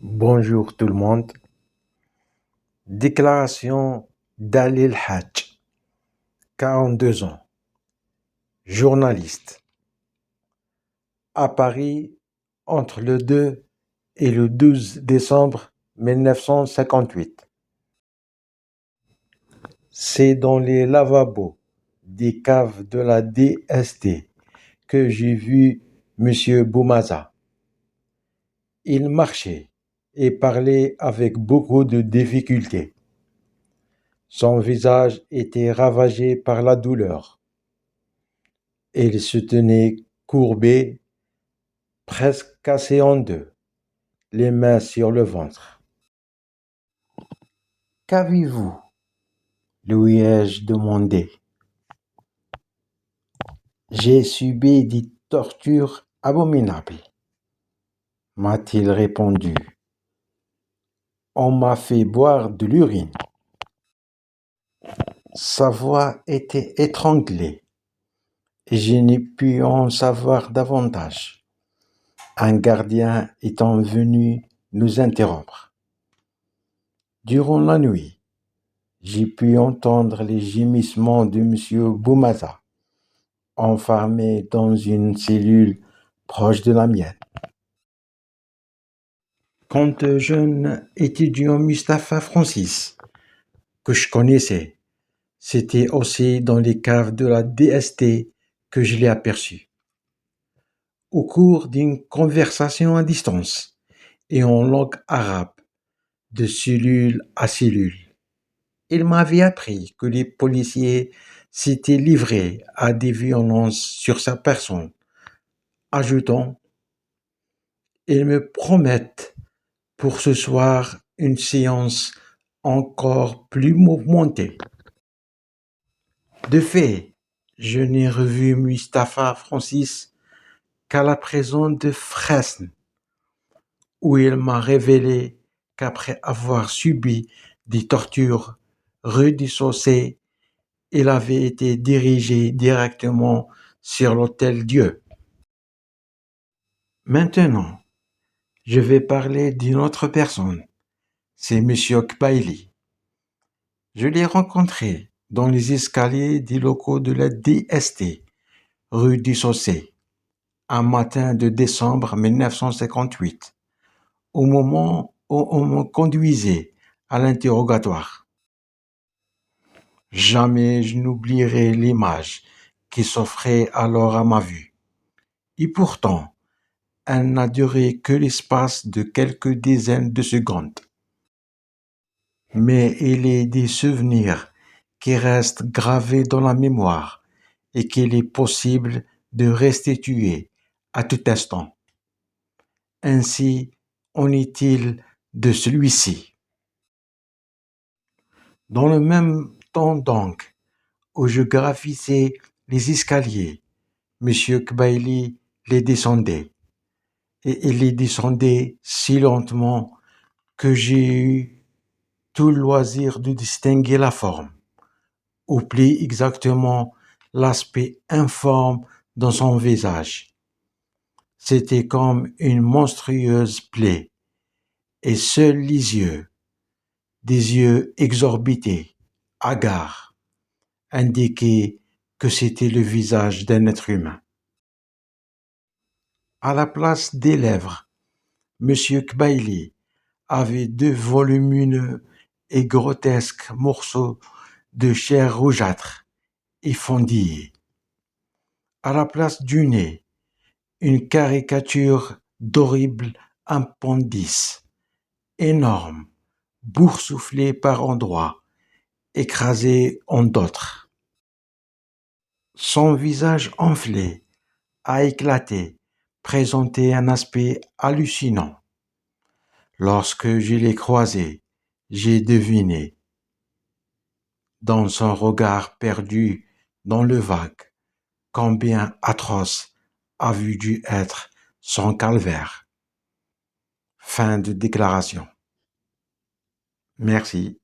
Bonjour tout le monde. Déclaration d'Ali El Hadj, 42 ans, journaliste, à Paris entre le 2 et le 12 décembre 1958. C'est dans les lavabos des caves de la DST que j'ai vu M. Boumaza. Il marchait et parlait avec beaucoup de difficulté. Son visage était ravagé par la douleur. Il se tenait courbé, presque cassé en deux, les mains sur le ventre. Qu'avez-vous? Lui ai-je demandé. J'ai subi des tortures abominables, m'a-t-il répondu. On m'a fait boire de l'urine. Sa voix était étranglée, et je n'ai pu en savoir davantage, un gardien étant venu nous interrompre. Durant la nuit, j'ai pu entendre les gémissements de M. Boumaza, enfermé dans une cellule proche de la mienne. Quand jeune étudiant Mustapha Francis, que je connaissais, c'était aussi dans les caves de la DST que je l'ai aperçu. Au cours d'une conversation à distance et en langue arabe, de cellule à cellule, il m'avait appris que les policiers s'étaient livrés à des violences sur sa personne, ajoutant « Ils me promettent pour ce soir une séance encore plus mouvementée ». De fait, je n'ai revu Mustapha Francis qu'à la prison de Fresnes, où il m'a révélé qu'après avoir subi des tortures redissociées, il avait été dirigé directement sur l'Hôtel-Dieu. Maintenant, je vais parler d'une autre personne. C'est M. Kbaili. Je l'ai rencontré dans les escaliers des locaux de la DST, rue du Saussé, un matin de décembre 1958, au moment où on me conduisait à l'interrogatoire. Jamais je n'oublierai l'image qui s'offrait alors à ma vue. Et pourtant, elle n'a duré que l'espace de quelques dizaines de secondes. Mais il est des souvenirs qui restent gravés dans la mémoire et qu'il est possible de restituer à tout instant. Ainsi en est-il de celui-ci. Dans le même temps donc où je gravissais les escaliers, M. Kbaili les descendait. Et il les descendait si lentement que j'ai eu tout le loisir de distinguer la forme, ou plus exactement l'aspect informe dans son visage. C'était comme une monstrueuse plaie, et seuls les yeux, des yeux exorbités, hagards, indiquaient que c'était le visage d'un être humain. À la place des lèvres, M. Kbaili avait deux volumineux et grotesques morceaux de chair rougeâtre effondillés. À la place du nez, une caricature d'horribles appendices, énormes, boursouflés par endroits, écrasés en d'autres. Son visage enflé, à éclater, présentait un aspect hallucinant. Lorsque je l'ai croisé, j'ai deviné, dans son regard perdu dans le vague, combien atroce avait dû être son calvaire. Fin de déclaration. Merci.